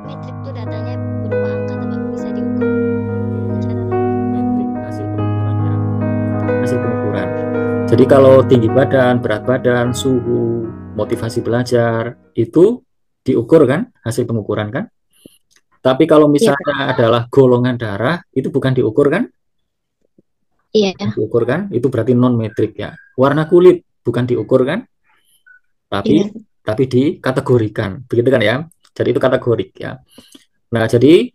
metrik tuh datanya berupa angka tapi bisa diukur secara Metrik hasil pengukurannya, hasil pengukuran. Jadi kalau tinggi badan, berat badan, suhu, motivasi belajar itu diukur kan, hasil pengukuran kan. Tapi kalau iya Kak. misalnya adalah golongan darah itu bukan diukur kan, bukan Iya, diukur kan, itu berarti non metrik ya. Warna kulit bukan diukur kan, iya. tapi dikategorikan, begitu kan ya. Jadi itu kategorik ya. Nah, jadi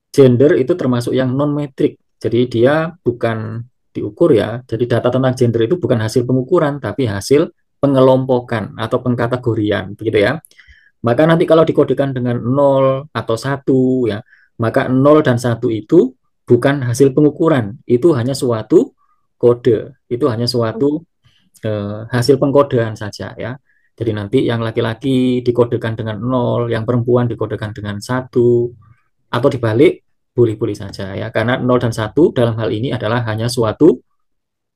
gender itu termasuk yang non metrik. Jadi dia bukan diukur ya. Jadi data tentang gender itu bukan hasil pengukuran, tapi hasil pengelompokan atau pengkategorian, begitu ya. Maka nanti kalau dikodekan dengan 0 atau 1 ya, maka 0 dan 1 itu bukan hasil pengukuran, itu hanya suatu kode, itu hanya suatu hasil pengkodean saja ya. Jadi nanti yang laki-laki dikodekan dengan 0, yang perempuan dikodekan dengan 1, atau dibalik boleh-boleh saja ya. Karena 0 dan 1 dalam hal ini adalah hanya suatu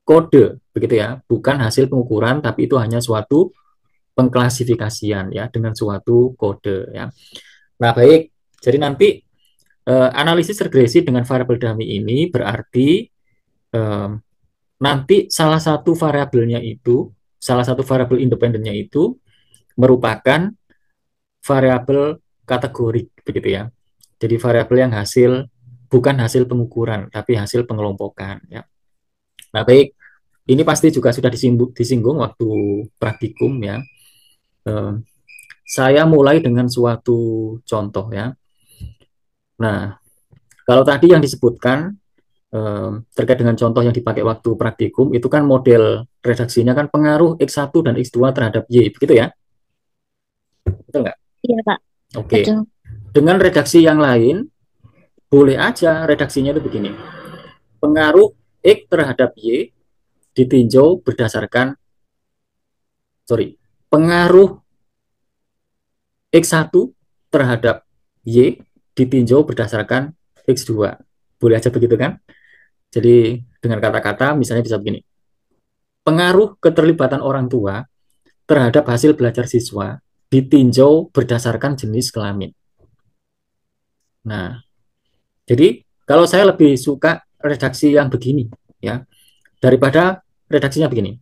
kode, begitu ya. Bukan hasil pengukuran, tapi itu hanya suatu pengklasifikasian ya dengan suatu kode ya. Nah, baik. Jadi nanti analisis regresi dengan variabel dummy ini berarti eh, nanti salah satu variabel independennya itu merupakan variabel kategorik begitu ya. Jadi variabel yang bukan hasil pengukuran tapi hasil pengelompokan ya. Nah, baik. Ini pasti juga sudah disinggung waktu praktikum ya. Eh, saya mulai dengan suatu contoh ya. Nah, kalau tadi yang disebutkan terkait dengan contoh yang dipakai waktu praktikum itu kan model redaksinya kan pengaruh X1 dan X2 terhadap Y, begitu ya? Betul nggak? Iya Kak, Oke. betul. Dengan redaksi yang lain, boleh aja redaksinya itu begini. Pengaruh X terhadap Y ditinjau berdasarkan, sorry, pengaruh X1 terhadap Y ditinjau berdasarkan X2. Boleh aja begitu kan? Jadi dengan kata-kata misalnya bisa begini. Pengaruh keterlibatan orang tua terhadap hasil belajar siswa ditinjau berdasarkan jenis kelamin. Nah, jadi kalau saya lebih suka redaksi yang begini ya, daripada redaksinya begini.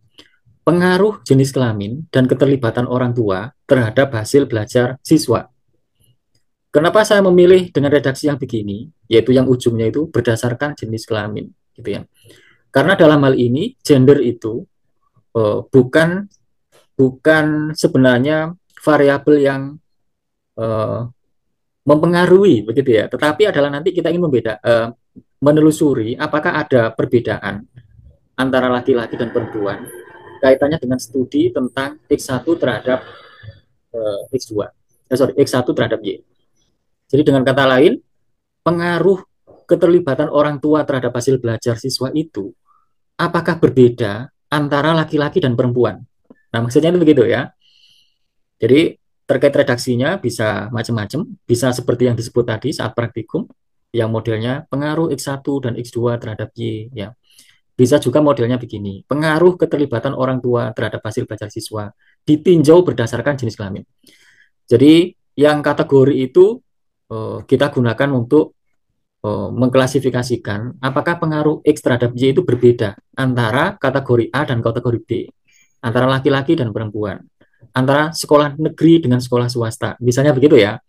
Pengaruh jenis kelamin dan keterlibatan orang tua terhadap hasil belajar siswa. Kenapa saya memilih dengan redaksi yang begini, yaitu yang ujungnya itu berdasarkan jenis kelamin, gitu ya. Karena dalam hal ini gender itu bukan bukan sebenarnya variabel yang eh, mempengaruhi begitu ya, tetapi adalah nanti kita ingin menelusuri apakah ada perbedaan antara laki-laki dan perempuan kaitannya dengan studi tentang X1 terhadap X2. Sorry, X1 terhadap Y. Jadi dengan kata lain, pengaruh keterlibatan orang tua terhadap hasil belajar siswa itu apakah berbeda antara laki-laki dan perempuan. Nah, maksudnya itu begitu ya. Jadi terkait redaksinya bisa macam-macam, bisa seperti yang disebut tadi saat praktikum, yang modelnya pengaruh X1 dan X2 terhadap Y ya. Bisa juga modelnya begini, pengaruh keterlibatan orang tua terhadap hasil belajar siswa ditinjau berdasarkan jenis kelamin. Jadi yang kategori itu kita gunakan untuk mengklasifikasikan apakah pengaruh X terhadap Y itu berbeda antara kategori A dan kategori B, antara laki-laki dan perempuan, antara sekolah negeri dengan sekolah swasta, misalnya begitu ya.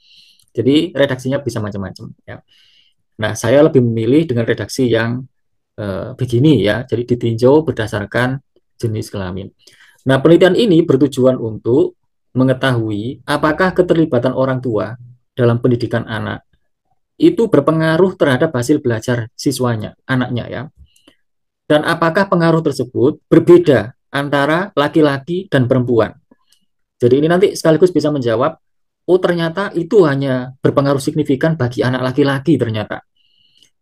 Jadi redaksinya bisa macam-macam ya. Nah, saya lebih memilih dengan redaksi yang begini ya, jadi ditinjau berdasarkan jenis kelamin. Nah, penelitian ini bertujuan untuk mengetahui apakah keterlibatan orang tua dalam pendidikan anak itu berpengaruh terhadap hasil belajar siswanya, anaknya ya. Dan apakah pengaruh tersebut berbeda antara laki-laki dan perempuan. Jadi ini nanti sekaligus bisa menjawab, oh ternyata itu hanya berpengaruh signifikan bagi anak laki-laki ternyata.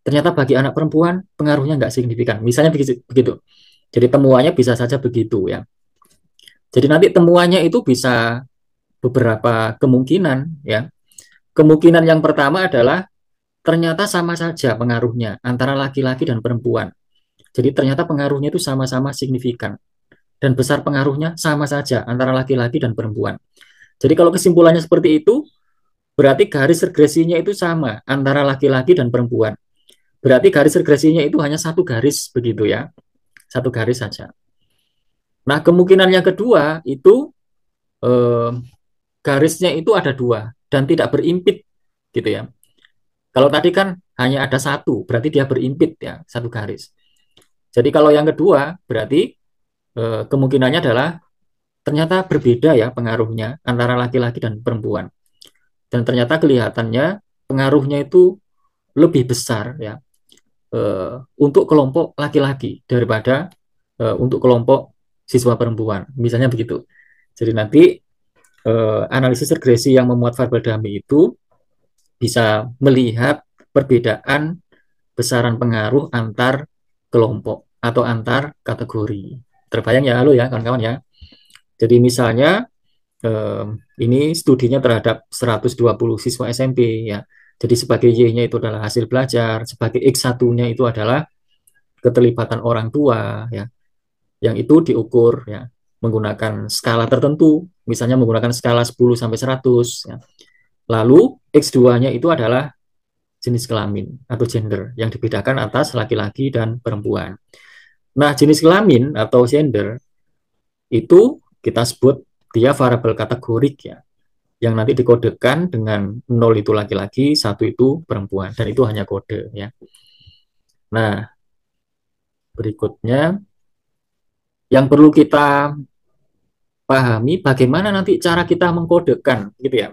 Ternyata bagi anak perempuan pengaruhnya nggak signifikan. Misalnya begitu. Jadi temuannya bisa saja begitu ya. Jadi nanti temuannya itu bisa beberapa kemungkinan ya. Kemungkinan yang pertama adalah ternyata sama saja pengaruhnya antara laki-laki dan perempuan. Jadi ternyata pengaruhnya itu sama-sama signifikan dan besar pengaruhnya sama saja antara laki-laki dan perempuan. Jadi kalau kesimpulannya seperti itu, berarti garis regresinya itu sama antara laki-laki dan perempuan. Berarti garis regresinya itu hanya satu garis begitu ya, satu garis saja. Nah, kemungkinan yang kedua itu eh, garisnya itu ada dua dan tidak berimpit gitu ya. Kalau tadi kan hanya ada satu, berarti dia berimpit ya, satu garis. Jadi kalau yang kedua berarti kemungkinannya adalah ternyata berbeda ya pengaruhnya antara laki-laki dan perempuan. Dan ternyata kelihatannya pengaruhnya itu lebih besar ya untuk kelompok laki-laki daripada untuk kelompok siswa perempuan. Misalnya begitu. Jadi nanti analisis regresi yang memuat variabel dummy itu bisa melihat perbedaan besaran pengaruh antar kelompok atau antar kategori. Terbayang ya, halo ya kawan-kawan ya. Jadi misalnya ini studinya terhadap 120 siswa SMP ya. Jadi sebagai Y-nya itu adalah hasil belajar, sebagai X1-nya itu adalah keterlibatan orang tua ya. Yang itu diukur ya menggunakan skala tertentu, misalnya menggunakan skala 10 sampai 100 ya. Lalu X2-nya itu adalah jenis kelamin atau gender yang dibedakan atas laki-laki dan perempuan. Nah, jenis kelamin atau gender itu kita sebut dia variabel kategorik ya, yang nanti dikodekan dengan 0 itu laki-laki, 1 itu perempuan, dan itu hanya kode ya. Nah, berikutnya yang perlu kita pahami bagaimana nanti cara kita mengkodekan gitu ya.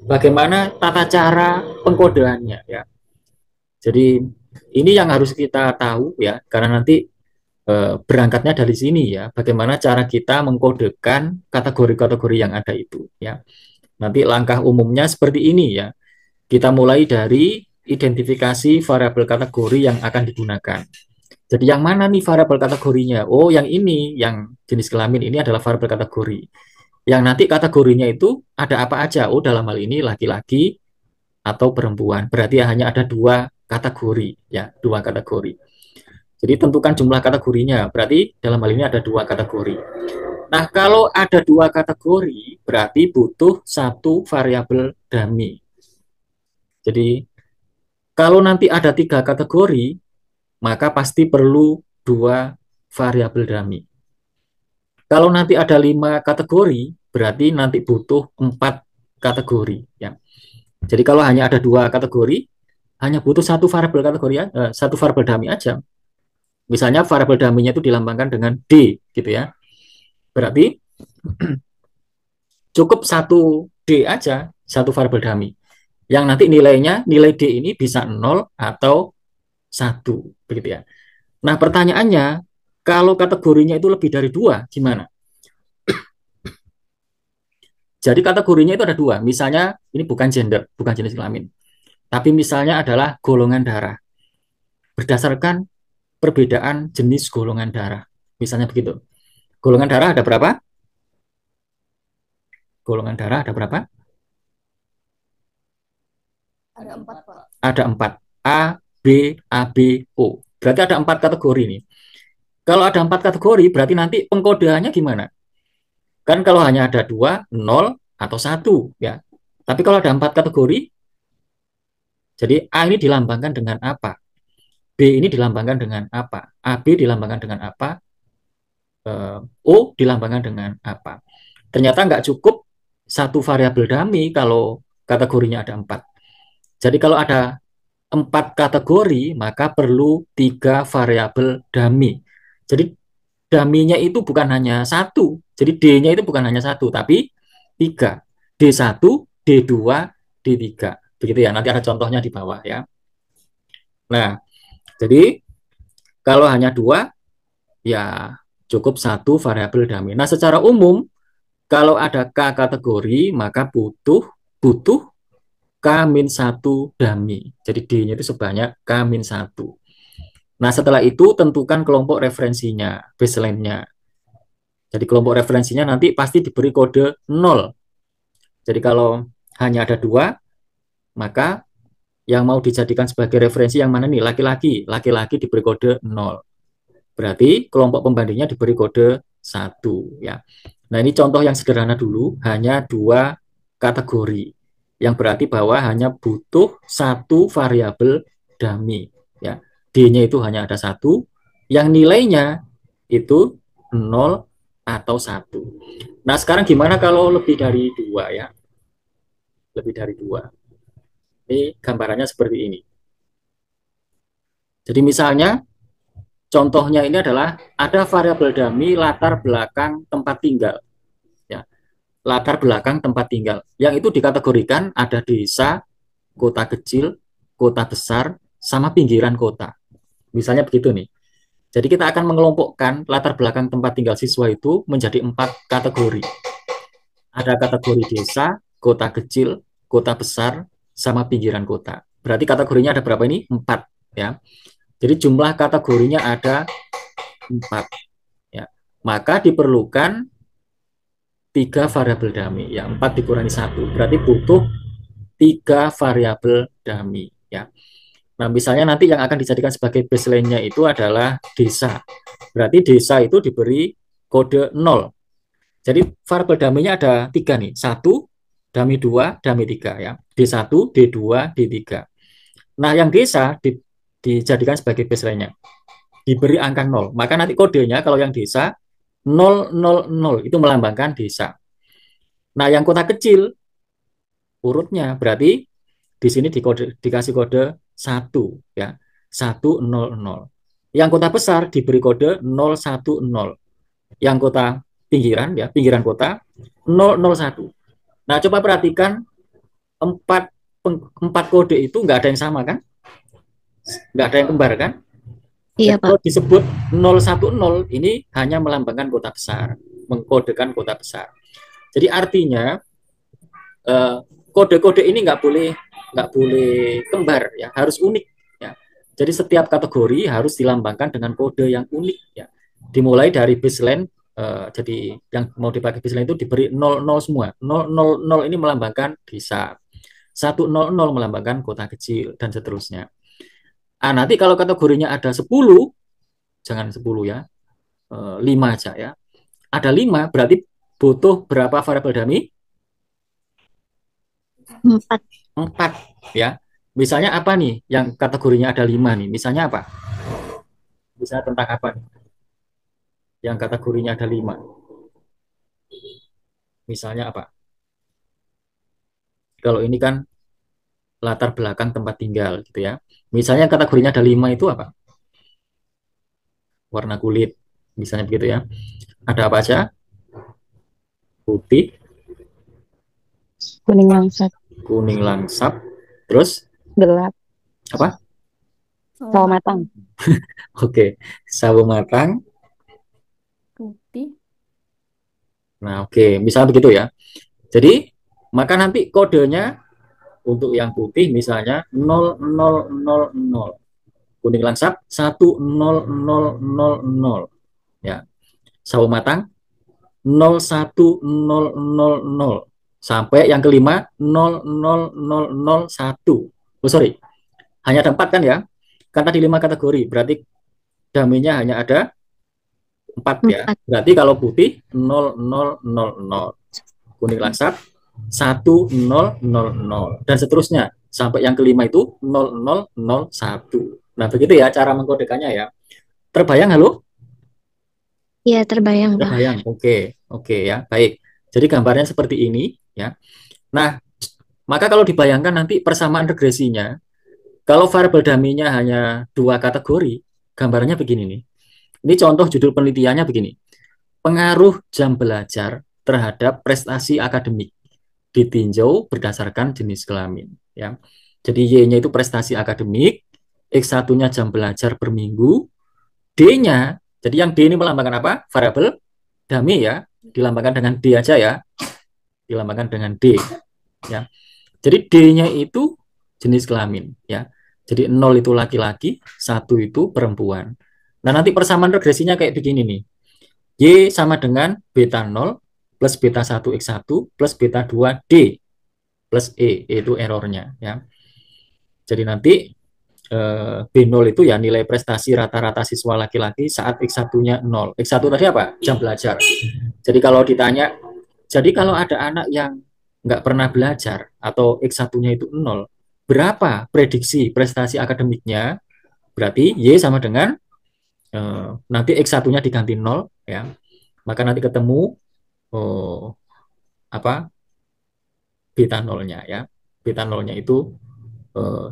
Bagaimana tata cara pengkodeannya ya. Jadi ini yang harus kita tahu ya, karena nanti berangkatnya dari sini ya, bagaimana cara kita mengkodekan kategori-kategori yang ada itu ya. Nanti langkah umumnya seperti ini ya. Kita mulai dari identifikasi variabel kategori yang akan digunakan. Jadi yang mana nih variabel kategorinya? Oh, yang ini, yang jenis kelamin ini adalah variabel kategori. Yang nanti kategorinya itu ada apa aja? Oh, dalam hal ini laki-laki atau perempuan. Berarti hanya ada dua kategori ya, dua kategori. Jadi tentukan jumlah kategorinya. Berarti dalam hal ini ada dua kategori. Nah, kalau ada dua kategori, berarti butuh satu variabel dummy. Jadi kalau nanti ada tiga kategori, maka pasti perlu dua variabel dummy. Kalau nanti ada 5 kategori, berarti nanti butuh 4 kategori. Ya. Jadi kalau hanya ada 2 kategori, hanya butuh satu variabel kategori, satu variabel dummy aja. Misalnya variabel dummy-nya itu dilambangkan dengan D, gitu ya. Berarti cukup satu D aja, satu variabel dummy. Yang nanti nilai D ini bisa 0 atau 1, begitu ya. Nah, pertanyaannya, kalau kategorinya itu lebih dari 2, gimana? Jadi kategorinya itu ada dua. Misalnya ini bukan gender, bukan jenis kelamin. Tapi misalnya adalah golongan darah. Berdasarkan perbedaan jenis golongan darah. Misalnya begitu. Golongan darah ada berapa? Golongan darah ada berapa? Ada 4, Pak. Ada 4. A, B, AB, O. Berarti ada 4 kategori nih. Kalau ada 4 kategori, berarti nanti pengkodeannya gimana? Kan kalau hanya ada 2, 0, atau 1. Ya. Tapi kalau ada 4 kategori, jadi A ini dilambangkan dengan apa? B ini dilambangkan dengan apa? AB dilambangkan dengan apa? O dilambangkan dengan apa? Ternyata nggak cukup satu variabel dummy kalau kategorinya ada 4. Jadi kalau ada 4 kategori, maka perlu 3 variabel dummy. Jadi dummy-nya itu bukan hanya satu. Jadi D-nya itu bukan hanya satu, tapi 3. D1, D2, D3. Begitu ya, nanti ada contohnya di bawah ya. Nah, jadi kalau hanya 2, ya cukup satu variabel dummy. Nah, secara umum kalau ada K kategori maka butuh butuh K-1 dummy. Jadi D-nya itu sebanyak K-1. Nah, setelah itu tentukan kelompok referensinya, baseline-nya. Jadi kelompok referensinya nanti pasti diberi kode 0. Jadi kalau hanya ada 2, maka yang mau dijadikan sebagai referensi yang mana nih? Laki-laki. Laki-laki diberi kode 0. Berarti kelompok pembandingnya diberi kode 1 ya. Nah, ini contoh yang sederhana dulu, hanya 2 kategori. yang berarti bahwa hanya butuh satu variabel dummy, ya. D-nya itu hanya ada satu, yang nilainya itu 0 atau 1. Nah, sekarang gimana kalau lebih dari 2 ya? Lebih dari 2. Ini gambarannya seperti ini. Jadi misalnya contohnya ini adalah ada variabel dummy latar belakang tempat tinggal, ya. Latar belakang tempat tinggal. Yang itu dikategorikan ada desa, kota kecil, kota besar, sama pinggiran kota. Misalnya begitu nih. Jadi kita akan mengelompokkan latar belakang tempat tinggal siswa itu menjadi 4 kategori. Ada kategori desa, kota kecil, kota besar, sama pinggiran kota. Berarti kategorinya ada berapa ini? 4, ya. Jadi jumlah kategorinya ada 4, ya. Maka diperlukan 3 variabel dummy, ya. 4 dikurangi 1, berarti butuh 3 variabel dummy, ya. Nah, misalnya nanti yang akan dijadikan sebagai baseline-nya itu adalah desa. Berarti desa itu diberi kode 0. Jadi variabel dummy-nya ada 3 nih. 1, dummy 2, dummy 3 ya. D1, D2, D3. Nah, yang desa dijadikan sebagai baseline-nya. Diberi angka 0. Maka nanti kodenya kalau yang desa 000 itu melambangkan desa. Nah, yang kota kecil urutnya berarti di sini dikasih kode 1 ya. 100. Yang kota besar diberi kode 010. Yang kota pinggiran ya, pinggiran kota 001. Nah, coba perhatikan empat empat kode itu nggak ada yang sama kan? Nggak ada yang kembar kan? Iya, Jadi Pak. kalau disebut 010 ini hanya melambangkan kota besar, mengkodekan kota besar. Jadi artinya kode-kode ini nggak boleh kembar ya, harus unik ya. Jadi setiap kategori harus dilambangkan dengan kode yang unik ya. Dimulai dari baseline, jadi yang mau dipakai baseline itu diberi 00 semua. 000 ini melambangkan desa. 100 melambangkan kota kecil dan seterusnya. Nanti kalau kategorinya ada 10, jangan 10 ya, 5 aja ya. Ada 5 berarti butuh berapa variabel dummy? 4. 4 ya. Misalnya apa nih yang kategorinya ada 5 nih? Misalnya apa? Misalnya tentang apa nih? Yang kategorinya ada 5. Misalnya apa? Kalau ini kan latar belakang tempat tinggal gitu ya. Misalnya kategorinya ada 5 itu apa? Warna kulit. Misalnya begitu ya. Ada apa aja? Putih, Kuning langsat, kuning langsap, terus gelap, apa? sawo matang, Oke, sawo matang. putih, Nah, oke, misalnya begitu ya. Jadi, maka nanti kodenya untuk yang putih misalnya 0000, kuning langsap 10000 ya. Sawo matang 01000 sampai yang kelima 00001. Oh, sorry. Hanya ada 4 kan ya? Kan tadi 5 kategori, berarti daminya hanya ada 4 ya. 4. Berarti kalau putih 0000, kuning langsat 1000 dan seterusnya sampai yang kelima itu 0001. Nah, begitu ya cara mengkodekannya ya. Terbayang halo? Iya, terbayang, Pak. Terbayang. Oke, oke ya. Baik. Jadi gambarnya seperti ini ya. Nah, maka kalau dibayangkan nanti persamaan regresinya, kalau variabel dummy-nya hanya 2 kategori, gambarnya begini nih. Ini contoh judul penelitiannya begini. Pengaruh jam belajar terhadap prestasi akademik ditinjau berdasarkan jenis kelamin ya. Jadi Y-nya itu prestasi akademik, X1-nya jam belajar per minggu, D-nya, jadi yang D ini melambangkan apa? Variabel dummy ya, dilambangkan dengan D aja ya. Dilambangkan dengan D ya. Jadi D-nya itu jenis kelamin ya. Jadi 0 itu laki-laki, 1 itu perempuan. Nah, nanti persamaan regresinya kayak begini nih. Y sama dengan beta 0 plus beta 1 X1 plus beta 2 D plus E, itu errornya ya. Jadi nanti B0 itu ya nilai prestasi rata-rata siswa laki-laki saat X1-nya 0. X1 tadi apa? Jam belajar. Jadi kalau ditanya, jadi kalau ada anak yang nggak pernah belajar atau X1-nya itu 0, berapa prediksi prestasi akademiknya? Berarti Y sama dengan nanti X1-nya diganti 0 ya. Maka nanti ketemu apa? Beta 0-nya ya. Beta 0-nya itu eh,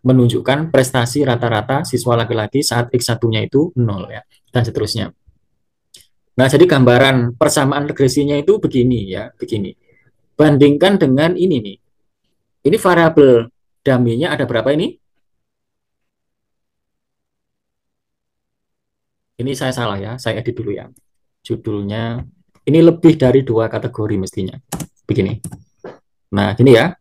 menunjukkan prestasi rata-rata siswa laki-laki saat X1-nya itu 0 ya, dan seterusnya. Nah, jadi gambaran persamaan regresinya itu begini ya, begini. Bandingkan dengan ini nih. Ini variabel dummy-nya ada berapa ini? Ini saya salah ya, saya edit dulu ya. Judulnya, ini lebih dari 2 kategori mestinya. Begini. Nah, gini ya.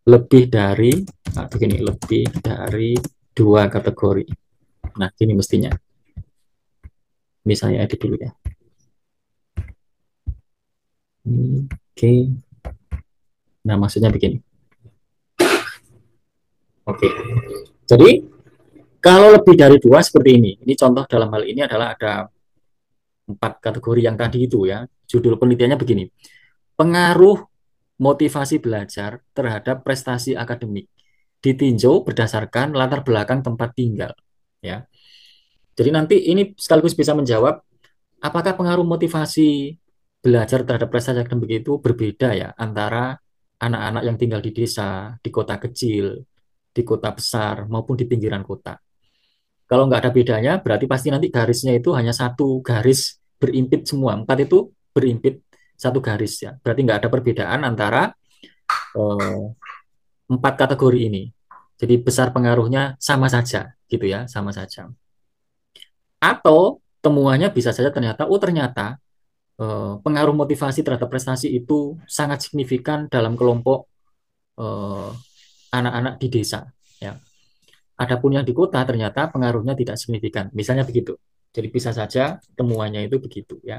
Lebih dari, begini, lebih dari 2 kategori. Nah, gini mestinya. Ini saya edit dulu ya. Oke. Nah, maksudnya begini. Oke. Jadi, kalau lebih dari 2 seperti ini contoh dalam hal ini adalah ada 4 kategori yang tadi itu ya. Judul penelitiannya begini. Pengaruh motivasi belajar terhadap prestasi akademik ditinjau berdasarkan latar belakang tempat tinggal ya. Jadi nanti ini sekaligus bisa menjawab apakah pengaruh motivasi belajar terhadap prestasi akademik itu berbeda ya antara anak-anak yang tinggal di desa, di kota kecil, di kota besar maupun di pinggiran kota. Kalau nggak ada bedanya, berarti pasti nanti garisnya itu hanya satu garis berimpit semua. 4 itu berimpit satu garis ya. Berarti nggak ada perbedaan antara 4 kategori ini. Jadi besar pengaruhnya sama saja, gitu ya, sama saja. Atau temuannya bisa saja ternyata pengaruh motivasi terhadap prestasi itu sangat signifikan dalam kelompok anak-anak di desa. Ya. Adapun yang di kota ternyata pengaruhnya tidak signifikan. Misalnya begitu. Jadi bisa saja temuannya itu begitu ya.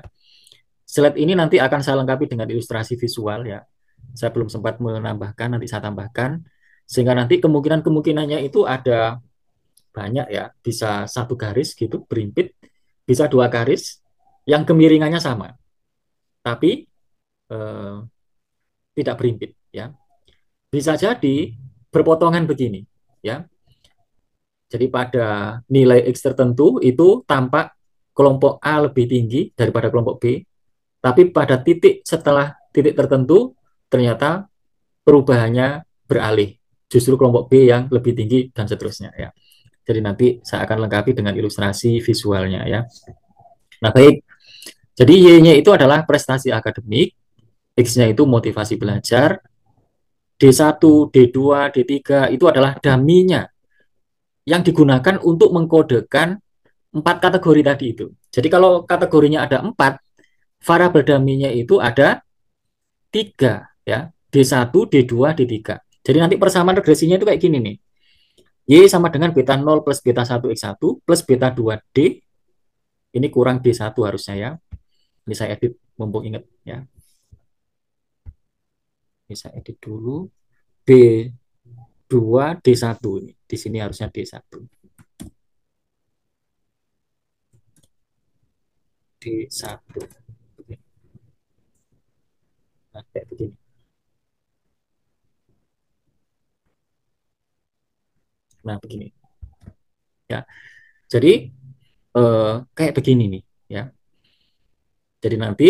Slide ini nanti akan saya lengkapi dengan ilustrasi visual ya. Saya belum sempat menambahkan, nanti saya tambahkan. Sehingga nanti kemungkinannya itu ada banyak ya. Bisa satu garis gitu, berimpit. Bisa 2 garis yang kemiringannya sama. Tapi tidak berimpit ya. Bisa jadi berpotongan begini ya. Jadi pada nilai X tertentu itu tampak kelompok A lebih tinggi daripada kelompok B, tapi pada titik setelah titik tertentu ternyata perubahannya beralih. Justru kelompok B yang lebih tinggi dan seterusnya ya. Jadi nanti saya akan lengkapi dengan ilustrasi visualnya ya. Nah, baik. Jadi Y-nya itu adalah prestasi akademik, X-nya itu motivasi belajar, D1, D2, D3 itu adalah dummy-nya yang digunakan untuk mengkodekan 4 kategori tadi itu. Jadi kalau kategorinya ada 4, variabel dummy-nya itu ada 3 ya. D1, D2, D3. Jadi nanti persamaan regresinya itu kayak gini nih. Y sama dengan beta 0 plus beta 1 X1 plus beta 2D. Ini kurang D1 harusnya ya. Ini saya edit mumpung ingat ya. Ini saya edit dulu. B2 D1 ini. Di sini harusnya D1. D1. Nah, kayak begini. Nah, begini. Ya. Jadi kayak begini nih, ya. Jadi nanti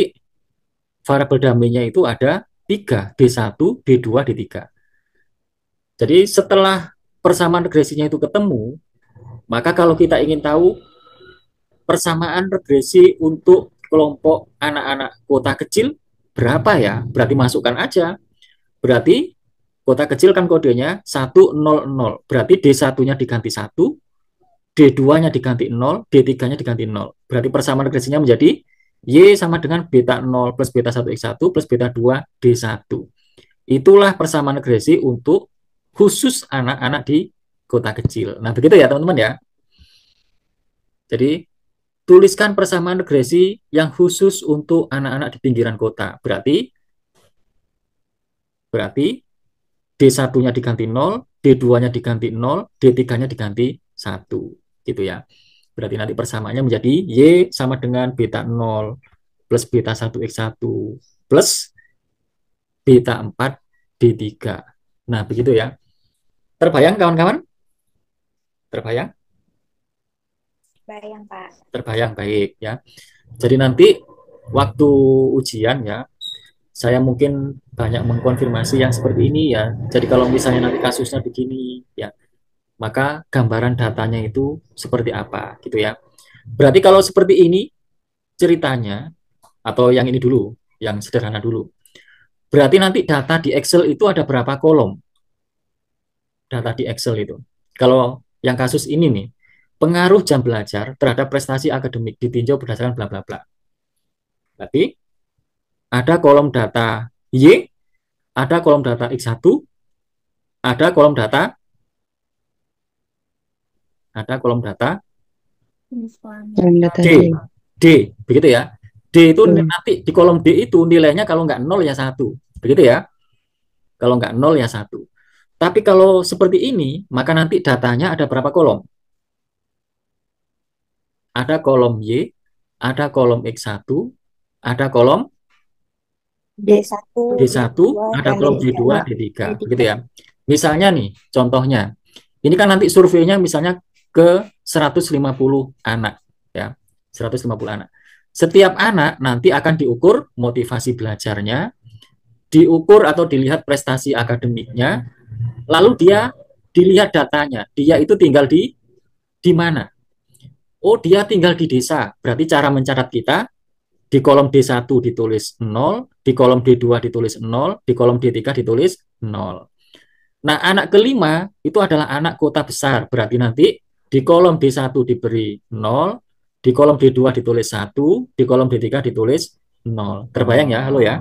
variabel dummy-nya itu ada 3, D1, D2, D3. Jadi setelah persamaan regresinya itu ketemu, maka kalau kita ingin tahu persamaan regresi untuk kelompok anak-anak kota kecil berapa ya? Berarti masukkan aja. Berarti kota kecil kan kodenya 100. Berarti D1-nya diganti 1, D2-nya diganti 0, D3-nya diganti 0. Berarti persamaan regresinya menjadi Y sama dengan beta 0 plus beta 1 X1 plus beta 2 D1. Itulah persamaan regresi untuk khusus anak-anak di kota kecil. Nah, begitu ya teman-teman ya. Jadi, tuliskan persamaan regresi yang khusus untuk anak-anak di pinggiran kota. Berarti D1-nya diganti 0, D2-nya diganti 0, D3-nya diganti 1. Gitu ya. Berarti nanti persamaannya menjadi Y sama dengan beta 0 plus beta 1 X1 plus beta 4 D3. Nah, begitu ya. Terbayang kawan-kawan? Terbayang? Bayang, Pak. Terbayang, baik ya. Jadi nanti waktu ujian ya, saya mungkin banyak mengkonfirmasi yang seperti ini ya. Jadi kalau misalnya nanti kasusnya begini ya, maka gambaran datanya itu seperti apa gitu ya. Berarti kalau seperti ini ceritanya, atau yang ini dulu, yang sederhana dulu. Berarti nanti data di Excel itu ada berapa kolom? Data di Excel itu. Kalau yang kasus ini nih, pengaruh jam belajar terhadap prestasi akademik ditinjau berdasarkan bla bla bla. Berarti ada kolom data Y, ada kolom data X1, ada kolom data Dalam data D. D. D, begitu ya. D itu nanti di kolom D itu nilainya kalau nggak 0 ya 1. Begitu ya. Kalau nggak 0 ya 1. Tapi kalau seperti ini, maka nanti datanya ada berapa kolom? Ada kolom Y, ada kolom X1, ada kolom D1, D1, ada kolom D2, D3, begitu ya. Misalnya nih, contohnya. Ini kan nanti surveinya misalnya ke 150 anak ya. 150 anak. Setiap anak nanti akan diukur motivasi belajarnya, diukur atau dilihat prestasi akademiknya, lalu dia dilihat datanya. Dia itu tinggal di mana? Oh, dia tinggal di desa. Berarti cara mencatat kita di kolom D1 ditulis 0, di kolom D2 ditulis 0, di kolom D3 ditulis 0. Nah, anak kelima itu adalah anak kota besar. Berarti nanti di kolom D1 diberi 0, di kolom D2 ditulis 1, di kolom D3 ditulis 0. Terbayang ya? Halo ya?